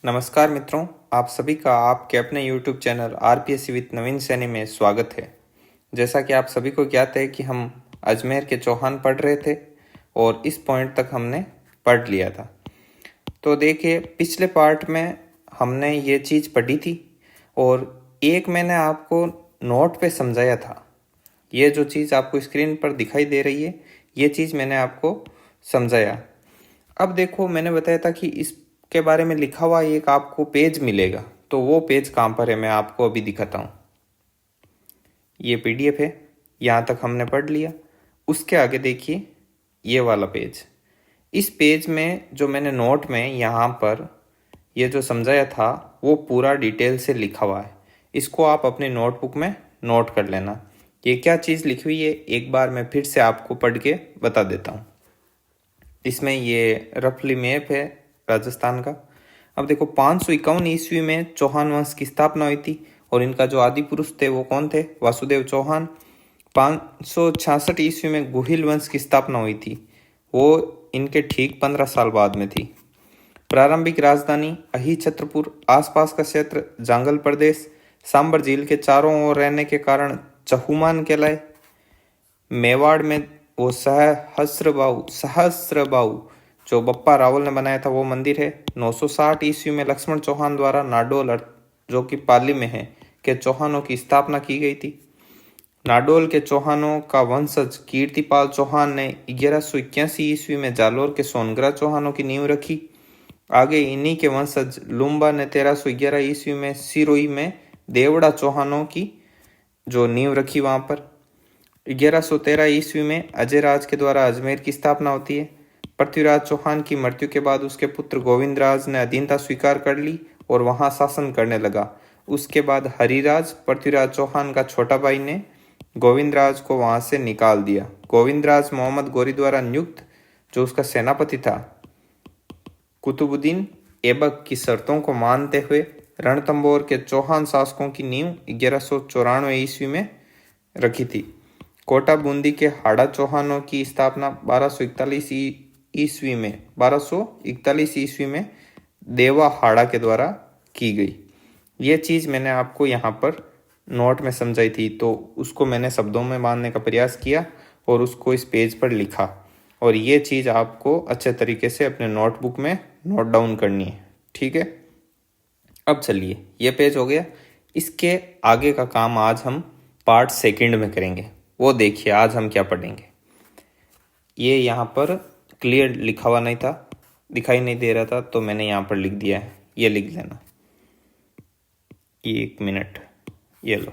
नमस्कार मित्रों, आप सभी का आपके अपने YouTube चैनल आरपीएससी विद नवीन सैनी में स्वागत है। जैसा कि आप सभी को ज्ञात है कि हम अजमेर के चौहान पढ़ रहे थे और इस पॉइंट तक हमने पढ़ लिया था। तो देखिए, पिछले पार्ट में हमने ये चीज़ पढ़ी थी और एक मैंने आपको नोट पे समझाया था। ये जो चीज़ आपको स्क्रीन पर दिखाई दे रही है, ये चीज़ मैंने आपको समझाया। अब देखो, मैंने बताया था कि इसके बारे में लिखा हुआ एक आपको पेज मिलेगा, तो वो पेज कहाँ पर है मैं आपको अभी दिखाता हूँ। ये पीडीएफ है, यहाँ तक हमने पढ़ लिया। उसके आगे देखिए ये वाला पेज। इस पेज में जो मैंने नोट में यहाँ पर ये जो समझाया था वो पूरा डिटेल से लिखा हुआ है। इसको आप अपने नोटबुक में नोट कर लेना। ये क्या चीज़ लिखी हुई है एक बार मैं फिर से आपको पढ़ के बता देता हूँ। इसमें ये रफली मैप है राजस्थान का। अब देखो, 551 ईस्वी में चौहान वंश की स्थापना हुई थी और इनका जो आदि पुरुष थे वो कौन थे? वासुदेव चौहान। 566 ईस्वी में गुहिल वंश की स्थापना हुई थी, वो इनके ठीक 15 साल बाद में थी। प्रारंभिक राजधानी अही छत्रपुर, आसपास का क्षेत्र जांगल प्रदेश, सांबर झील के चारों ओर रहने के कारण चहुमान कहलाए। मेवाड़ में वो सहस्त्रबाहु जो बप्पा रावल ने बनाया था वो मंदिर है। 960 ईस्वी में लक्ष्मण चौहान द्वारा नाडोल, जो कि पाली में है, के चौहानों की स्थापना की गई थी। नाडोल के चौहानों का वंशज कीर्तिपाल चौहान ने 1181 ईस्वी में जालोर के सोनगरा चौहानों की नींव रखी। आगे इन्हीं के वंशज लुम्बा ने 1311 ईस्वी में सिरोही में देवड़ा चौहानों की जो नींव रखी वहां पर। 1113 ईस्वी में अजयराज के द्वारा अजमेर की स्थापना होती है। पृथ्वीराज चौहान की मृत्यु के बाद उसके पुत्र गोविंदराज ने अधीनता स्वीकार कर ली और वहां शासन करने लगा। उसके बाद हरिराज, पृथ्वीराज चौहान का छोटा भाई, ने गोविंदराज को वहां से निकाल दिया। गोविंदराज मोहम्मद गौरी द्वारा नियुक्त, जो उसका सेनापति था, कुतुबुद्दीन ऐबक की शर्तों को मानते हुए रणथंभौर के चौहान शासकों की नींव 1194 ईस्वी में रखी थी। कोटा बूंदी के हाड़ा चौहानों की स्थापना 1241 ईस्वी में देवा हाड़ा के द्वारा की गई। ये चीज़ मैंने आपको यहाँ पर नोट में समझाई थी, तो उसको मैंने शब्दों में बांधने का प्रयास किया और उसको इस पेज पर लिखा। और ये चीज़ आपको अच्छे तरीके से अपने नोटबुक में नोट डाउन करनी है, ठीक है। अब चलिए, ये पेज हो गया। इसके आगे का काम आज हम पार्ट सेकंड में करेंगे। वो देखिए आज हम क्या पढ़ेंगे। ये यहाँ पर क्लियर लिखा हुआ नहीं था, दिखाई नहीं दे रहा था, तो मैंने यहाँ पर लिख दिया है, ये लिख लेना। एक मिनट, ये लो।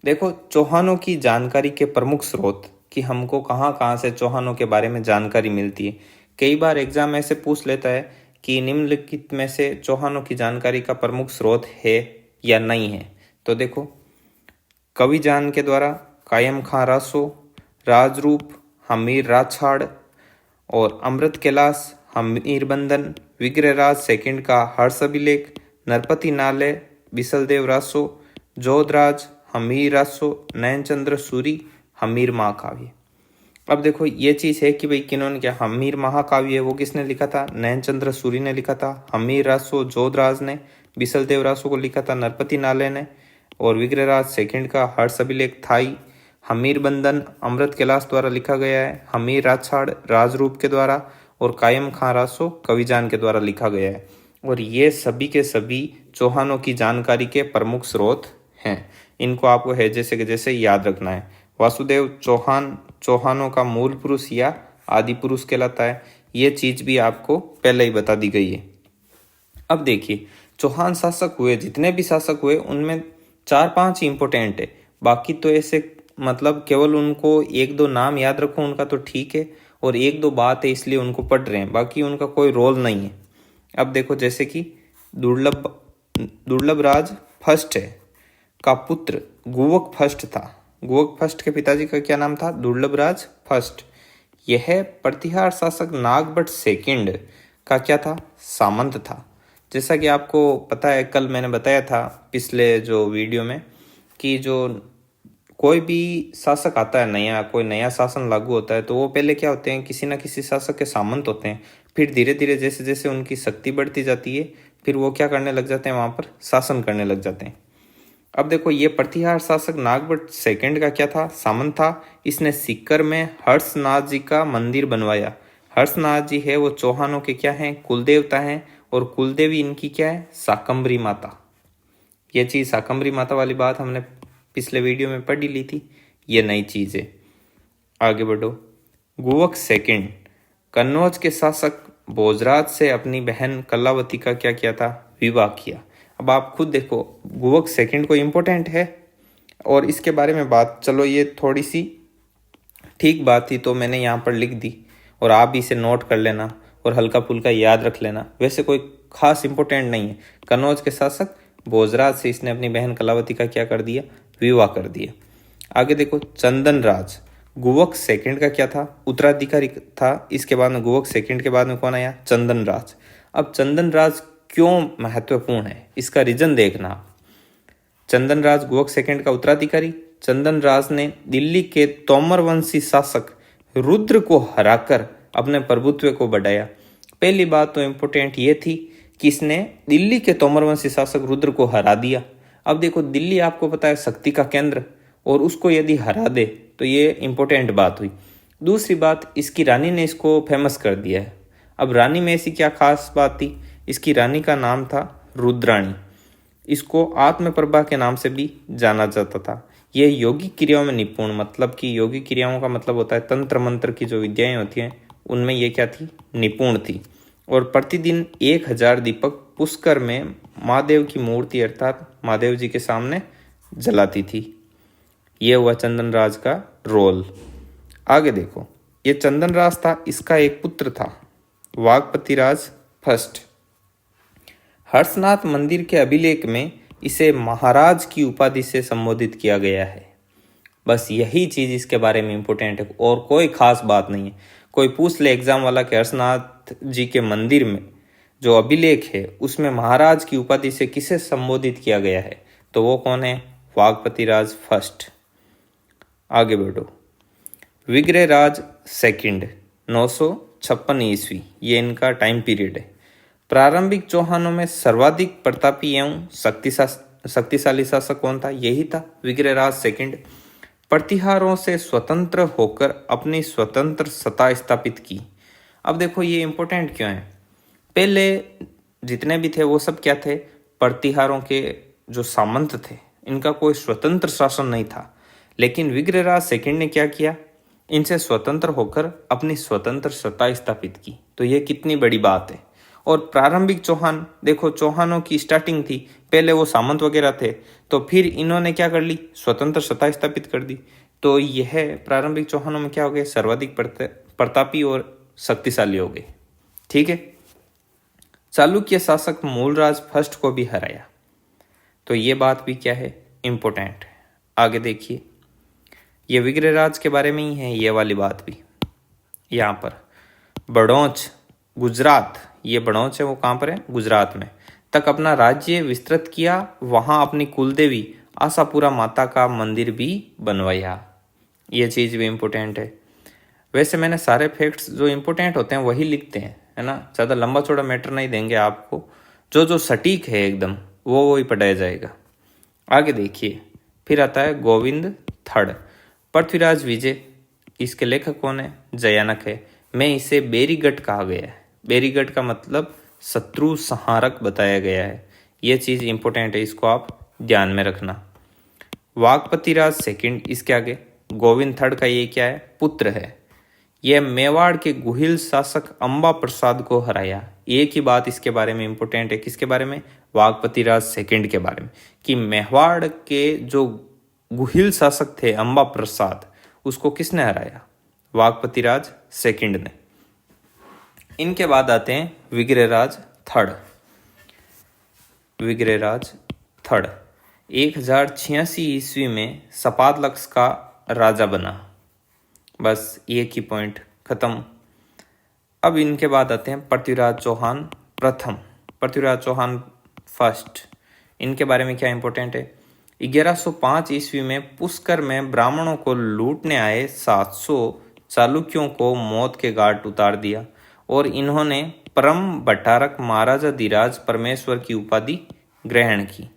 देखो, चौहानों की जानकारी के प्रमुख स्रोत कि हमको कहाँ कहाँ से चौहानों के बारे में जानकारी मिलती है। कई बार एग्जाम ऐसे पूछ लेता है कि निम्नलिखित में से चौहानों की जानकारी का प्रमुख स्रोत है या नहीं है। तो देखो, कवि जान के द्वारा कायम खां रासो, राजरूप, हमीर राछाड़ और अमृत कैलाश, हमीर बंधन, विग्रहराज सेकंड का हर्ष अभिलेख, नरपति नाले, बिसलदेव रासो, जोधराज, हमीर रासो, नयनचंद्र सूरी, हमीर महाकाव्य। अब देखो, ये चीज़ है कि भाई किन्होंने क्या, हमीर महाकाव्य है वो किसने लिखा था? नयनचंद्र सूरी ने लिखा था। हमीर रासो जोधराज ने, बिसलदेव रासो को लिखा था नरपति नाले ने, और विग्रहराज सेकंड का हर्ष अभिलेख थाई। हमीर बंधन अमृत कैलाश द्वारा लिखा गया है। हमीर राछाड़ राजरूप के द्वारा, और कायम खां रासो कविजान के द्वारा लिखा गया है। और ये सभी के सभी चौहानों की जानकारी के प्रमुख स्रोत हैं। इनको आपको है जैसे कि जैसे याद रखना है। वासुदेव चौहान चौहानों का मूल पुरुष या आदि पुरुष कहलाता है। ये चीज भी आपको पहले ही बता दी गई है। अब देखिए, चौहान शासक हुए, जितने भी शासक हुए उनमें 4-5 इंपॉर्टेंट है। बाकी तो ऐसे मतलब केवल उनको 1-2 नाम याद रखो उनका तो ठीक है, और 1-2 बात है इसलिए उनको पढ़ रहे हैं, बाकी उनका कोई रोल नहीं है। अब देखो, जैसे कि दुर्लभ राज फर्स्ट है का पुत्र गुवक फर्स्ट था। गुवक फर्स्ट के पिताजी का क्या नाम था? दुर्लभ राज फर्स्ट। यह प्रतिहार शासक नागभट्ट सेकंड का क्या था? सामंत था। जैसा कि आपको पता है, कल मैंने बताया था पिछले जो वीडियो में कि जो कोई भी शासक आता है नया, कोई नया शासन लागू होता है, तो वो पहले क्या होते हैं, किसी ना किसी शासक के सामंत होते हैं। फिर धीरे धीरे जैसे जैसे उनकी शक्ति बढ़ती जाती है, फिर वो क्या करने लग जाते हैं, वहाँ पर शासन करने लग जाते हैं। अब देखो ये प्रतिहार शासक नागभट्ट सेकंड का क्या था, सामंत था। इसने सीकर में हर्षनाथ जी का मंदिर बनवाया। हर्षनाथ जी है वो चौहानों के क्या हैं, कुलदेवता हैं, और कुलदेवी इनकी क्या है, शाकंभरी माता। ये चीज़ शाकंभरी माता वाली बात हमने पिछले वीडियो में पढ़ी ली थी, ये नई चीज़ है। आगे बढ़ो। गुवक सेकंड, कन्नौज के शासक भोजराज से अपनी बहन कलावती का क्या किया था, विवाह किया। अब आप खुद देखो, गुवक सेकंड को इम्पोर्टेंट है और इसके बारे में बात, चलो ये थोड़ी सी ठीक बात थी तो मैंने यहाँ पर लिख दी, और आप भी इसे नोट कर लेना और हल्का फुल्का याद रख लेना। वैसे कोई खास इंपॉर्टेंट नहीं है। कन्नौज के शासक भोजराज से इसने अपनी बहन कलावती का क्या कर दिया, विवाह कर दिया। आगे देखो, चंदन राज गुवक सेकंड का क्या था, उत्तराधिकारी था। इसके बाद में गुवक सेकंड के बाद में कौन आया, चंदन राज। अब चंदन राज क्यों महत्वपूर्ण है, इसका रीजन देखना आप। चंदन राज गुवक सेकंड का उत्तराधिकारी। चंदन राज ने दिल्ली के तोमर वंशी शासक रुद्र को हराकर अपने प्रभुत्व को बढ़ाया। पहली बात तो इम्पोर्टेंट ये थी कि इसने दिल्ली के तोमर वंशी शासक रुद्र को हरा दिया। अब देखो, दिल्ली आपको पता है शक्ति का केंद्र, और उसको यदि हरा दे तो ये इम्पोर्टेंट बात हुई। दूसरी बात, इसकी रानी ने इसको फेमस कर दिया है। अब रानी में ऐसी क्या खास बात थी, इसकी रानी का नाम था रुद्राणी। इसको आत्मप्रभा के नाम से भी जाना जाता था। यह योगिक क्रियाओं में निपुण, मतलब कि योगिक क्रियाओं का मतलब होता है तंत्र मंत्र की जो विद्याएं होती हैं उनमें ये क्या थी, निपुण थी। और प्रतिदिन 1000 दीपक पुष्कर में महादेव की मूर्ति अर्थात महादेव जी के सामने जलाती थी। ये हुआ चंदन राज का रोल। आगे देखो, ये चंदन राज था, इसका एक पुत्र था वागपति राज फर्स्ट। हर्षनाथ मंदिर के अभिलेख में इसे महाराज की उपाधि से संबोधित किया गया है। बस यही चीज इसके बारे में इंपॉर्टेंट है और कोई खास बात नहीं है। कोई पूछ ले एग्जाम वाला कि हर्षनाथ जी के मंदिर में जो अभिलेख है उसमें महाराज की उपाधि से किसे संबोधित किया गया है, तो वो कौन है, वागपति राज फर्स्ट। आगे बढ़ो। विग्रहराज सेकंड 956 ईस्वी, ये इनका टाइम पीरियड है। प्रारंभिक चौहानों में सर्वाधिक प्रतापी एवं शक्तिशाली शासक कौन था, यही था विग्रहराज सेकंड। प्रतिहारों से स्वतंत्र होकर अपनी स्वतंत्र सत्ता स्थापित की। अब देखो ये इंपॉर्टेंट क्यों है, पहले जितने भी थे वो सब क्या थे, प्रतिहारों के जो सामंत थे, इनका कोई स्वतंत्र शासन नहीं था। लेकिन विग्रहराज सेकंड ने क्या किया, इनसे स्वतंत्र होकर अपनी स्वतंत्र सत्ता स्थापित की। तो ये कितनी बड़ी बात है। और प्रारंभिक चौहान, देखो चौहानों की स्टार्टिंग थी, पहले वो सामंत वगैरह थे, तो फिर इन्होंने क्या कर ली, स्वतंत्र सत्ता स्थापित कर दी। तो यह प्रारंभिक चौहानों में क्या हो गए, सर्वाधिक प्रतापी और शक्तिशाली हो गए। ठीक है। चालुक्य शासक मूलराज फर्स्ट को भी हराया। तो ये बात भी क्या है, इंपॉर्टेंट है। आगे देखिए, ये विग्रहराज के बारे में ही है ये वाली बात भी। यहाँ पर बड़ौच गुजरात, ये बड़ौच है वो कहाँ पर है, गुजरात में, तक अपना राज्य विस्तृत किया। वहाँ अपनी कुलदेवी आशापुरा माता का मंदिर भी बनवाया। ये चीज़ भी इम्पोर्टेंट है। वैसे मैंने सारे फैक्ट्स जो इम्पोर्टेंट होते हैं वही लिखते हैं, है ना, ज़्यादा लंबा चौड़ा मैटर नहीं देंगे आपको। जो जो सटीक है एकदम वो ही पढ़ाया जाएगा। आगे देखिए, फिर आता है गोविंद थर्ड, पृथ्वीराज विजय। इसके लेखक कौन है, जयानक है। मैं इसे बेरीगढ़ कहा गया है। बेरीगढ़ का मतलब शत्रु संहारक बताया गया है। यह चीज़ इंपॉर्टेंट है, इसको आप ध्यान में रखना। वागपति राज सेकंड, इसके आगे गोविंद थर्ड का ये क्या है, पुत्र है। यह मेवाड़ के गुहिल शासक अंबा प्रसाद को हराया। एक ही बात इसके बारे में इंपॉर्टेंट है, किसके बारे में, वागपति राज सेकंड के बारे में, कि मेवाड़ के जो गुहिल शासक थे अंबा प्रसाद, उसको किसने हराया, वागपति राज सेकंड ने। इनके बाद आते हैं विग्रहराज थर्ड। विग्रहराज थर्ड 1086 ईस्वी में सपादलक्स का राजा बना। बस एक ही पॉइंट खत्म। अब इनके बाद आते हैं पृथ्वीराज चौहान प्रथम, पृथ्वीराज चौहान फर्स्ट। इनके बारे में क्या इंपॉर्टेंट है, 1105 ईस्वी में पुष्कर में ब्राह्मणों को लूटने आए 700 चालुक्यों को मौत के घाट उतार दिया और इन्होंने परम भट्टारक महाराजा धीराज परमेश्वर की उपाधि ग्रहण की।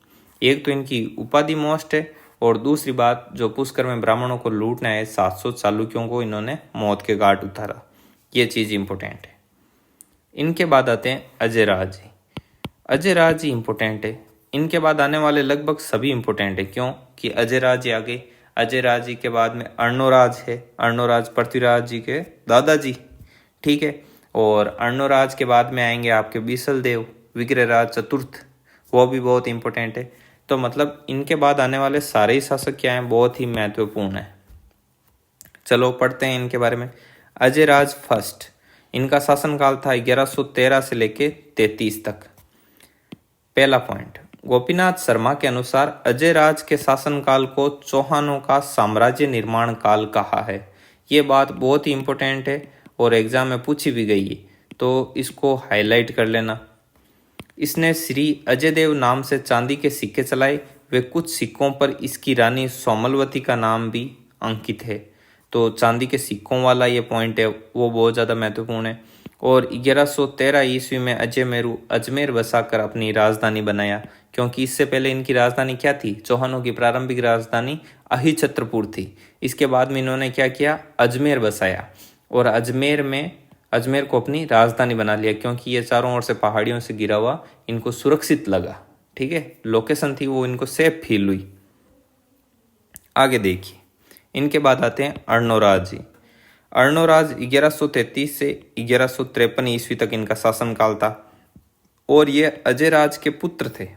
एक तो इनकी उपाधि मोस्ट है, और दूसरी बात जो पुष्कर में ब्राह्मणों को लूटना है 700 चालुक्यों को इन्होंने मौत के घाट उतारा, ये चीज़ इंपॉर्टेंट है। इनके बाद आते हैं अजयराज जी। अजयराज जी इंपॉर्टेंट है। इनके बाद आने वाले लगभग सभी इंपॉर्टेंट है, क्यों कि अजयराज जी आगे, अजयराज जी के बाद में अर्णोराज है, अर्णोराज पृथ्वीराज जी के दादाजी, ठीक है। और अर्णोराज के बाद में आएंगे आपके बीसल देव, विग्रहराज चतुर्थ, वो भी बहुत इंपॉर्टेंट है। तो मतलब इनके बाद आने वाले सारे ही शासक क्या हैं, बहुत ही महत्वपूर्ण है। चलो पढ़ते हैं इनके बारे में। अजयराज फर्स्ट, इनका शासनकाल था 1113 से लेके 33 तक। पहला पॉइंट, गोपीनाथ शर्मा के अनुसार अजयराज के शासनकाल को चौहानों का साम्राज्य निर्माण काल कहा है। ये बात बहुत ही इंपॉर्टेंट है और एग्जाम में पूछी भी गई है, तो इसको हाईलाइट कर लेना। इसने श्री अजयदेव नाम से चांदी के सिक्के चलाए, वे कुछ सिक्कों पर इसकी रानी सोमलवती का नाम भी अंकित है। तो चांदी के सिक्कों वाला ये पॉइंट है, वो बहुत ज़्यादा महत्वपूर्ण है। और 1113 ईस्वी में अजयमेरू अजमेर बसाकर अपनी राजधानी बनाया, क्योंकि इससे पहले इनकी राजधानी क्या थी, चौहानों की प्रारंभिक राजधानी अहिछत्रपुर थी। इसके बाद में इन्होंने क्या किया, अजमेर बसाया, और अजमेर को अपनी राजधानी बना लिया, क्योंकि ये चारों ओर से पहाड़ियों से घिरा हुआ इनको सुरक्षित लगा, ठीक है। लोकेशन थी वो इनको सेफ फील हुई। आगे देखिए, इनके बाद आते हैं अर्णोराज जी। अर्णोराज 1133 से 1153 ईस्वी तक इनका शासनकाल था, और ये अजयराज के पुत्र थे।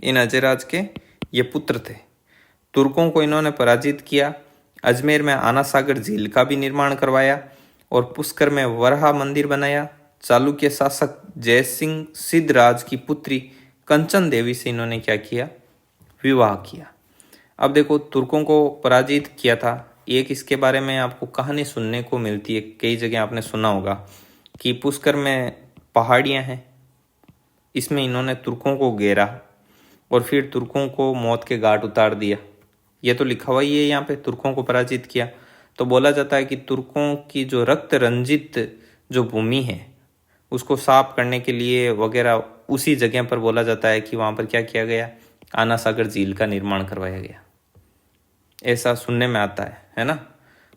इन अजयराज के ये पुत्र थे। तुर्कों को इन्होंने पराजित किया, अजमेर में आना सागर झील का भी निर्माण करवाया, और पुष्कर में वराह मंदिर बनाया। चालुक्य शासक जयसिंह सिद्धराज की पुत्री कंचन देवी से इन्होंने क्या किया, विवाह किया। अब देखो, तुर्कों को पराजित किया था। एक इसके बारे में आपको कहानी सुनने को मिलती है, कई जगह आपने सुना होगा कि पुष्कर में पहाड़ियाँ हैं, इसमें इन्होंने तुर्कों को घेरा और फिर तुर्कों को मौत के घाट उतार दिया। ये तो लिखा हुआ ही है यहाँ पे, तुर्कों को पराजित किया। तो बोला जाता है कि तुर्कों की जो रक्त रंजित जो भूमि है उसको साफ करने के लिए वगैरह उसी जगह पर बोला जाता है कि वहाँ पर क्या किया गया, आना सागर झील का निर्माण करवाया गया। ऐसा सुनने में आता है ना।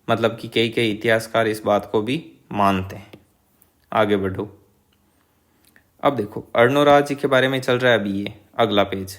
मतलब कि कई इतिहासकार इस बात को भी मानते हैं। आगे बढ़ो। अब देखो, अर्णोराज जी के बारे में चल रहा है अभी ये अगला पेज।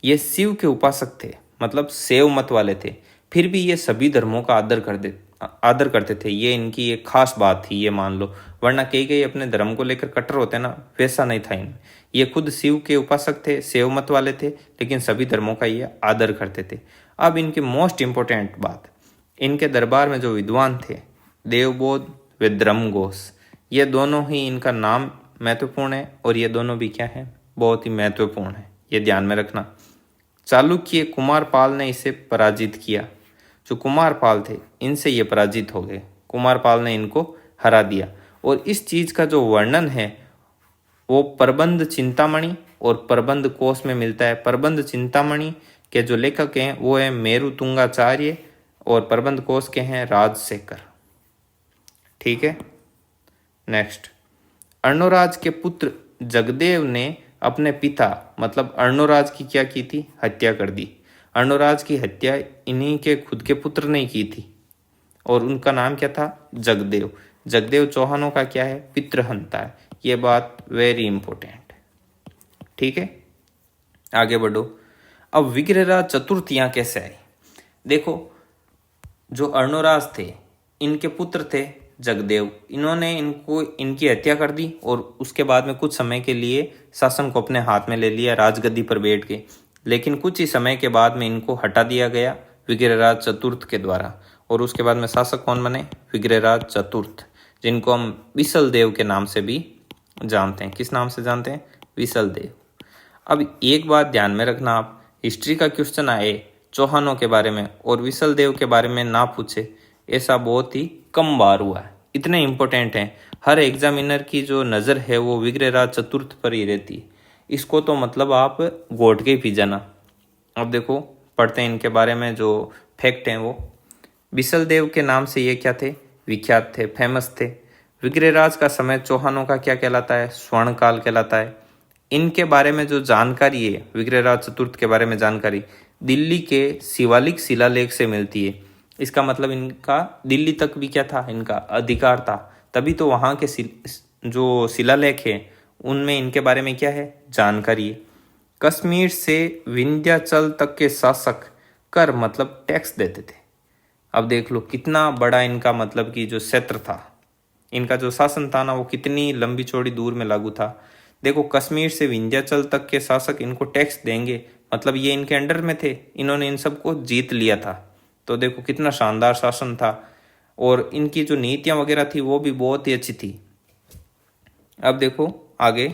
ये शिव के उपासक थे, मतलब शैव मत वाले थे, फिर भी ये सभी धर्मों का आदर करते थे। ये इनकी एक खास बात थी, ये मान लो, वरना कई अपने धर्म को लेकर कट्टर होते ना, वैसा नहीं था इनमें। ये खुद शिव के उपासक थे, शैव मत वाले थे, लेकिन सभी धर्मों का ये आदर करते थे। अब इनकी मोस्ट इंपॉर्टेंट बात, इनके दरबार में जो विद्वान थे, देवबोध व धर्मघोष, ये दोनों ही इनका नाम महत्वपूर्ण है, और ये दोनों भी क्या है, बहुत ही महत्वपूर्ण है, ये ध्यान में रखना। चालुक्य कुमारपाल ने इसे पराजित किया। जो कुमारपाल थे इनसे ये पराजित हो गए, कुमारपाल ने इनको हरा दिया। और इस चीज का जो वर्णन है वो प्रबंध चिंतामणि और प्रबंध कोश में मिलता है। प्रबंध चिंतामणि के जो लेखक हैं वो है मेरु तुंगाचार्य, और प्रबंध कोश के हैं राजशेखर, ठीक है। नेक्स्ट, अर्णोराज के पुत्र जगदेव ने अपने पिता मतलब अर्णोराज की क्या की थी, हत्या कर दी। अर्णोराज की हत्या इन्हीं के खुद के पुत्र ने की थी, और उनका नाम क्या था, जगदेव। जगदेव चौहानों का क्या है, पितृहंता है। ये बात वेरी इंपॉर्टेंट, ठीक है। आगे बढ़ो। अब विग्रहराज चतुर्थ यहाँ कैसे आए, देखो, जो अर्णोराज थे इनके पुत्र थे जगदेव, इन्होंने इनकी हत्या कर दी, और उसके बाद में कुछ समय के लिए शासन को अपने हाथ में ले लिया, राजगद्दी पर बैठ गए। लेकिन कुछ ही समय के बाद में इनको हटा दिया गया विग्रहराज चतुर्थ के द्वारा, और उसके बाद में शासक कौन बने, विग्रहराज चतुर्थ, जिनको हम विसल देव के नाम से भी जानते हैं। किस नाम से जानते हैं, विसल देव। अब एक बात ध्यान में रखना, आप हिस्ट्री का क्वेश्चन आए चौहानों के बारे में और विसल देव के बारे में ना पूछे, ऐसा बहुत ही कम बार हुआ है। इतने इंपॉर्टेंट हैं, हर एग्जामिनर की जो नज़र है वो विग्रहराज चतुर्थ पर ही रहती है। इसको तो मतलब आप घोट के ही पी जाना। अब देखो, पढ़ते हैं इनके बारे में जो फैक्ट हैं वो। विसल देव के नाम से ये क्या थे, विख्यात थे, फेमस थे। विग्रहराज का समय चौहानों का क्या कहलाता है? स्वर्ण काल कहलाता है। इनके बारे में जो जानकारी है, विग्रहराज चतुर्थ के बारे में जानकारी दिल्ली के शिवालिक शिलालेख से मिलती है। इसका मतलब इनका दिल्ली तक भी क्या था, इनका अधिकार था, तभी तो वहाँ के जो शिलालेख है उनमें इनके बारे में क्या है, जानकारी है। कश्मीर से विंध्याचल तक के शासक कर मतलब टैक्स देते थे। अब देख लो कितना बड़ा इनका मतलब कि जो क्षेत्र था, इनका जो शासन था ना, वो कितनी लंबी चौड़ी दूर में लागू था। देखो कश्मीर से विंध्याचल तक के शासक इनको टैक्स देंगे, मतलब ये इनके अंडर में थे, इन्होंने इन सबको जीत लिया था। तो देखो कितना शानदार शासन था, और इनकी जो नीतियां वगैरह थी वो भी बहुत ही अच्छी थी। अब देखो आगे,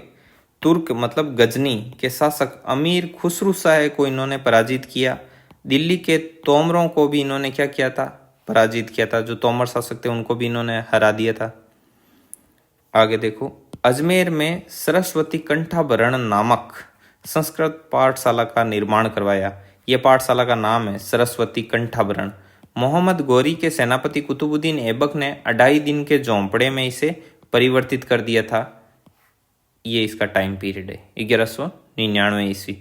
तुर्क मतलब गजनी के शासक अमीर खुसरू शाह को इन्होंने पराजित किया। दिल्ली के तोमरों को भी इन्होंने क्या किया था, पराजित किया था। जो तोमर शासक थे उनको भी इन्होंने हरा दिया था। आगे देखो, अजमेर में सरस्वती कंठाभरण नामक संस्कृत पाठशाला का निर्माण करवाया। यह पाठशाला का नाम है सरस्वती कंठाभरण। मोहम्मद गौरी के सेनापति कुतुबुद्दीन ऐबक ने 2.5 दिन के झोंपड़े में इसे परिवर्तित कर दिया था। ये इसका टाइम पीरियड है 1199 ईस्वी।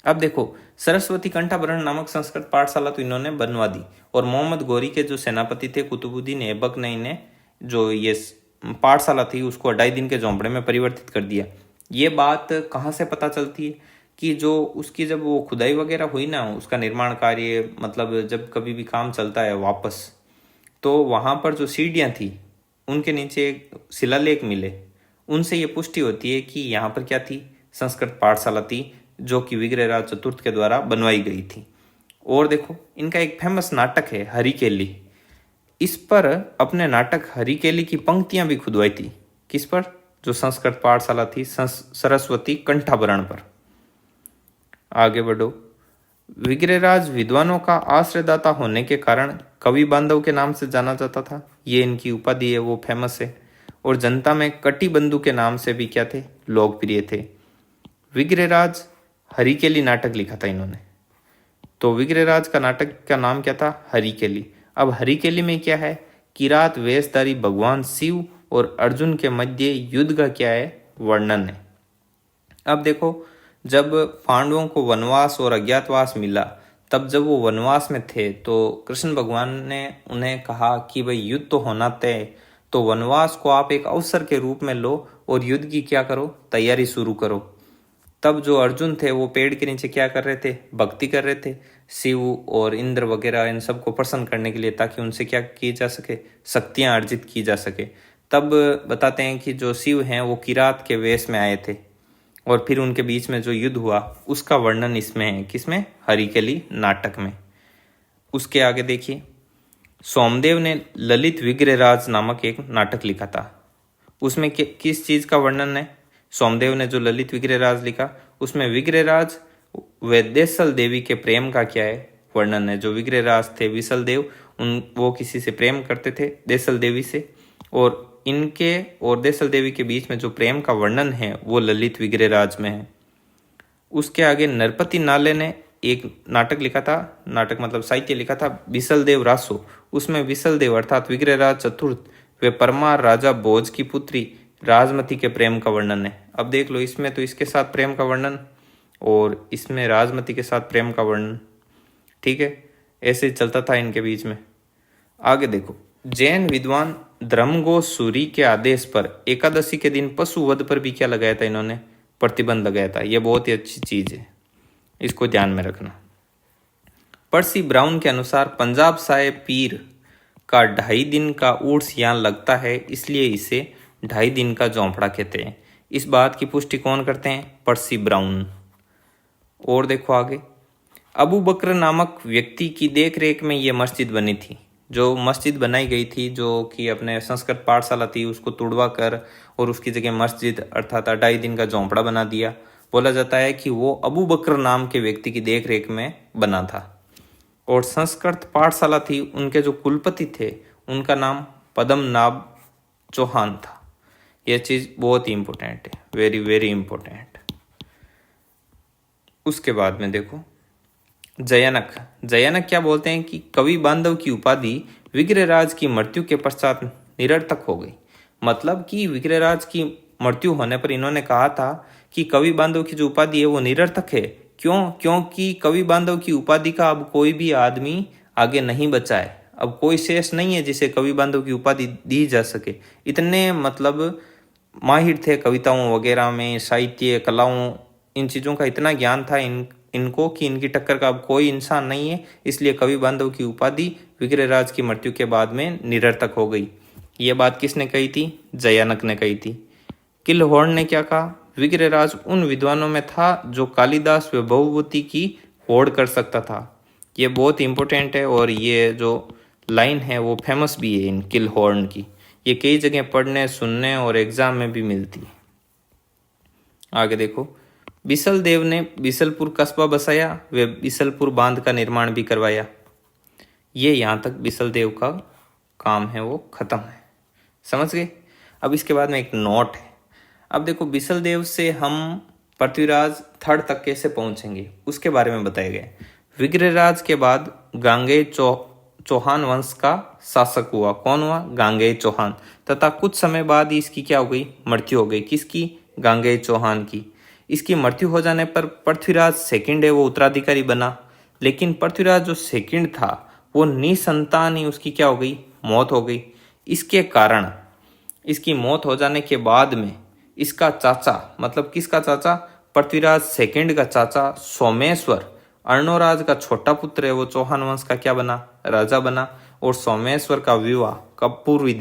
अब देखो, सरस्वती कंठाभरण नामक संस्कृत पाठशाला तो इन्होंने बनवा दी, और मोहम्मद गौरी के जो सेनापति थे कुतुबुद्दीन ऐबक ने इन्हें जो ये पाठशाला थी उसको 2.5 दिन के झोंपड़े में परिवर्तित कर दिया। ये बात कहाँ से पता चलती है कि जो उसकी जब वो खुदाई वगैरह हुई ना, उसका निर्माण कार्य, मतलब जब कभी भी काम चलता है वापस, तो वहाँ पर जो सीढ़ियाँ थी उनके नीचे शिलालेख मिले, उनसे ये पुष्टि होती है कि यहाँ पर क्या थी, संस्कृत पाठशाला थी, जो कि विग्रहराज चतुर्थ के द्वारा बनवाई गई थी। और देखो, इनका एक फेमस नाटक है हरिकेली। इस पर अपने नाटक हरिकेली की पंक्तियां भी खुदवाई थी। किस पर? जो संस्कृत पाठशाला थी सरस्वती कंठाभरण पर। आगे बढ़ो, विग्रहराज विद्वानों का आश्रयदाता होने के कारण कवि बांधव के नाम से जाना जाता था। ये इनकी उपाधि है, वो फेमस है। और जनता में कटिबंधु के नाम से भी क्या थे, लोकप्रिय थे। विग्रहराज हरिकेली नाटक लिखा था इन्होंने। तो विग्रहराज का नाटक का नाम क्या था, हरिकेली। अब हरिकेली में क्या है, किरात वेशधारी भगवान शिव और अर्जुन के मध्य युद्ध का क्या है, वर्णन है। अब देखो, जब पांडवों को वनवास और अज्ञातवास मिला, तब जब वो वनवास में थे तो कृष्ण भगवान ने उन्हें कहा कि भाई युद्ध तो होना तय, तो वनवास को आप एक अवसर के रूप में लो और युद्ध की क्या करो, तैयारी शुरू करो। तब जो अर्जुन थे वो पेड़ के नीचे क्या कर रहे थे, भक्ति कर रहे थे शिव और इंद्र वगैरह इन सबको प्रसन्न करने के लिए, ताकि उनसे क्या की जा सके, शक्तियां अर्जित की जा सके। तब बताते हैं कि जो शिव हैं वो किरात के वेश में आए थे, और फिर उनके बीच में जो युद्ध हुआ उसका वर्णन इसमें है। किसमें? हरिकेली नाटक में। उसके आगे देखिए, सोमदेव ने ललित विग्रहराज नामक एक नाटक लिखा था। उसमें किस चीज का वर्णन है? सोमदेव ने जो ललित विग्रहराज लिखा उसमें विग्रहराज व देसल देवी के प्रेम का क्या है, वर्णन है। जो विग्रहराज थे विसल देव, वो किसी से प्रेम करते थे, देसल देवी से, और इनके और देसल देवी के बीच में जो प्रेम का वर्णन है वो ललित विग्रहराज में है। उसके आगे नरपति नाले ने एक नाटक लिखा था, नाटक मतलब साहित्य लिखा था, विसल देव रासो। उसमें विसल देव अर्थात विग्रहराज चतुर्थ वे परमार राजा भोज की पुत्री राजमती के प्रेम का वर्णन है। अब देख लो, इसमें तो इसके साथ प्रेम का वर्णन और इसमें राजमती के साथ प्रेम का वर्णन। ठीक है, ऐसे चलता था इनके बीच में। आगे देखो, जैन विद्वान धर्मघोष सूरी के आदेश पर एकादशी के दिन पशु वध पर भी क्या लगाया था इन्होंने, प्रतिबंध लगाया था। यह बहुत ही अच्छी चीज है, इसको ध्यान में रखना। पर्सी ब्राउन के अनुसार पंजाब साए पीर का 2.5 दिन का उर्स यहाँ लगता है, इसलिए इसे 2.5 दिन का झोंपड़ा कहते हैं। इस बात की पुष्टि कौन करते हैं? पर्सी ब्राउन। और देखो आगे, अबू बकर नामक व्यक्ति की देखरेख में ये मस्जिद बनी थी। जो मस्जिद बनाई गई थी, जो कि अपने संस्कृत पाठशाला थी, उसको तुड़वा कर और उसकी जगह मस्जिद अर्थात 2.5 दिन का झोंपड़ा बना दिया। बोला जाता है कि वो अबू बकर नाम के व्यक्ति की देखरेख में बना था। और संस्कृत पाठशाला थी, उनके जो कुलपति थे उनका नाम पद्मनाभ चौहान था। यह चीज बहुत ही इंपॉर्टेंट है, वेरी वेरी इंपॉर्टेंट। उसके बाद में देखो, जयानक। जयानक क्या बोलते हैं कि कवि बांधव की उपाधि विग्रहराज की मृत्यु के पश्चात निरर्थक हो गई। मतलब कि विग्रहराज की मृत्यु होने पर इन्होंने कहा था कि कवि बांधव की जो उपाधि है वो निरर्थक है। क्यों? क्योंकि कवि बांधव की उपाधि का अब कोई भी आदमी आगे नहीं बचा है। अब कोई शेष नहीं है जिसे कवि बांधव की उपाधि दी जा सके। इतने मतलब माहिर थे कविताओं वगैरह में, साहित्य, कलाओं, इन चीज़ों का इतना ज्ञान था इनको कि इनकी टक्कर का अब कोई इंसान नहीं है। इसलिए कवि बांधव की उपाधि विग्रहराज की मृत्यु के बाद में निरर्थक हो गई। ये बात किसने कही थी? जयानक ने कही थी। किलहोर्न ने क्या कहा? विग्रहराज उन विद्वानों में था जो कालिदास व भवभूति की होड़ कर सकता था। ये बहुत इंपॉर्टेंट है और ये जो लाइन है वो फेमस भी है इन किलहोर्न की। ये कई जगह पढ़ने, सुनने और एग्जाम में भी मिलती है। आगे देखो, बिसल देव ने बिसलपुर कस्बा बसाया व बिसलपुर बांध का निर्माण भी करवाया। ये यहाँ तक बिसल देव का काम है वो खत्म है। समझ गए? अब इसके बाद में एक नोट है। अब देखो, बिसल देव से हम पृथ्वीराज थर्ड तक कैसे पहुंचेंगे उसके बारे में बताया गया। विग्रहराज के बाद गांगेय चौहान वंश का शासक हुआ। कौन हुआ? गांगेय चौहान। तथा कुछ समय बाद इसकी क्या हो गई? मृत्यु हो गई। किसकी? गांगेय चौहान की। इसकी मृत्यु हो जाने पर पृथ्वीराज सेकंड है वो उत्तराधिकारी बना। लेकिन पृथ्वीराज जो सेकंड था वो निसंतान ही उसकी क्या हो गई? मौत हो गई। इसके कारण इसकी मौत हो जाने के बाद में इसका चाचा, मतलब किसका चाचा? पृथ्वीराज सेकंड का चाचा सोमेश्वर, अर्णोराज का छोटा पुत्र है वो चौहान वंश का क्या बना? राजा बना। और सोमेश्वर का विवाह कपूरी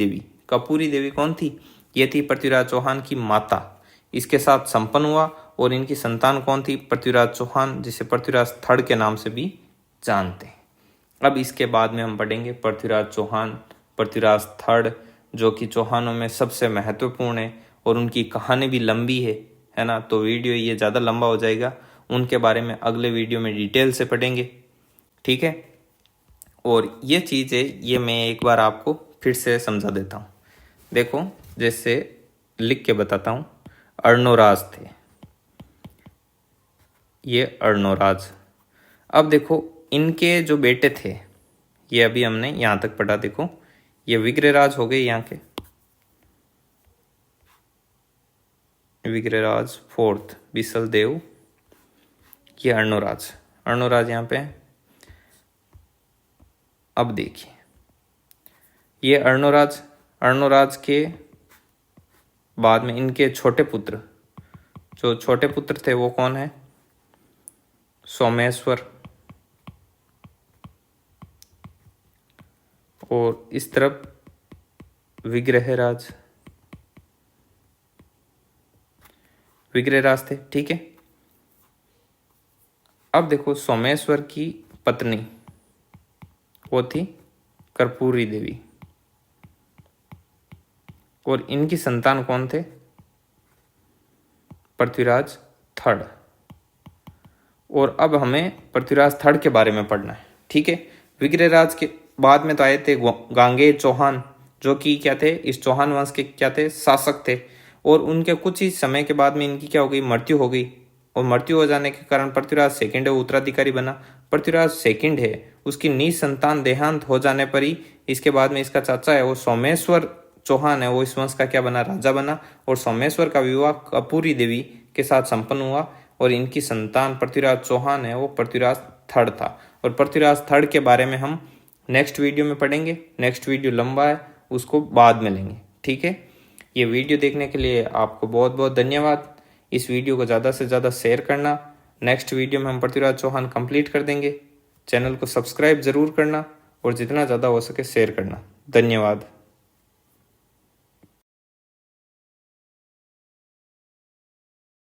देवी कौन थी? ये थी पृथ्वीराज चौहान की माता, इसके साथ संपन्न हुआ। और इनकी संतान कौन थी? पृथ्वीराज चौहान, जिसे पृथ्वीराज थर्ड के नाम से भी जानते हैं। अब इसके बाद में हम पढ़ेंगे पृथ्वीराज चौहान, पृथ्वीराज थर्ड, जो कि चौहानों में सबसे महत्वपूर्ण है और उनकी कहानी भी लंबी है ना। तो वीडियो ये ज़्यादा लंबा हो जाएगा। उनके बारे में अगले वीडियो में डिटेल से पढ़ेंगे, ठीक है। और ये चीज़ है, ये मैं एक बार आपको फिर से समझा देता हूँ। देखो, जैसे लिख के बताता हूँ। अर्णोराज थे, ये अर्णोराज। अब देखो, इनके जो बेटे थे, ये अभी हमने यहाँ तक पढ़ा। देखो, ये विग्रहराज हो गए यहाँ के, विग्रहराज फोर्थ, बिसल देव, ये अर्णोराज यहाँ पे। अब देखिए, ये अर्णोराज के बाद में इनके छोटे पुत्र, जो छोटे पुत्र थे वो कौन है? सोमेश्वर। और इस तरफ विग्रहराज थे, ठीक है। अब देखो, सोमेश्वर की पत्नी वो थी कर्पूरी देवी और इनकी संतान कौन थे? पृथ्वीराज थर्ड। और अब हमें पृथ्वीराज थर्ड के बारे में पढ़ना है, ठीक है। विग्रहराज के बाद में तो आए थे गांगेय चौहान, जो कि क्या थे? इस चौहान वंश के क्या थे? शासक थे। और उनके कुछ ही समय के बाद में इनकी क्या हो गई? मृत्यु हो गई। और मृत्यु हो जाने के कारण पृथ्वीराज सेकंड है उत्तराधिकारी बना। पृथ्वीराज सेकंड है, उसकी निसंतान देहांत हो जाने पर ही इसके बाद में इसका चाचा है वो सोमेश्वर चौहान है वो इस वंश का क्या बना? राजा बना। और सोमेश्वर का विवाह कपूरी देवी के साथ संपन्न हुआ और इनकी संतान पृथ्वीराज चौहान है वो पृथ्वीराज थर्ड था। और पृथ्वीराज थर्ड के बारे में हम नेक्स्ट वीडियो में पढ़ेंगे। नेक्स्ट वीडियो लंबा है, उसको बाद में लेंगे, ठीक है। ये वीडियो देखने के लिए आपको बहुत बहुत धन्यवाद। इस वीडियो को ज़्यादा से ज़्यादा शेयर करना। नेक्स्ट वीडियो में हम पृथ्वीराज चौहान कंप्लीट कर देंगे। चैनल को सब्सक्राइब ज़रूर करना और जितना ज़्यादा हो सके शेयर करना। धन्यवाद।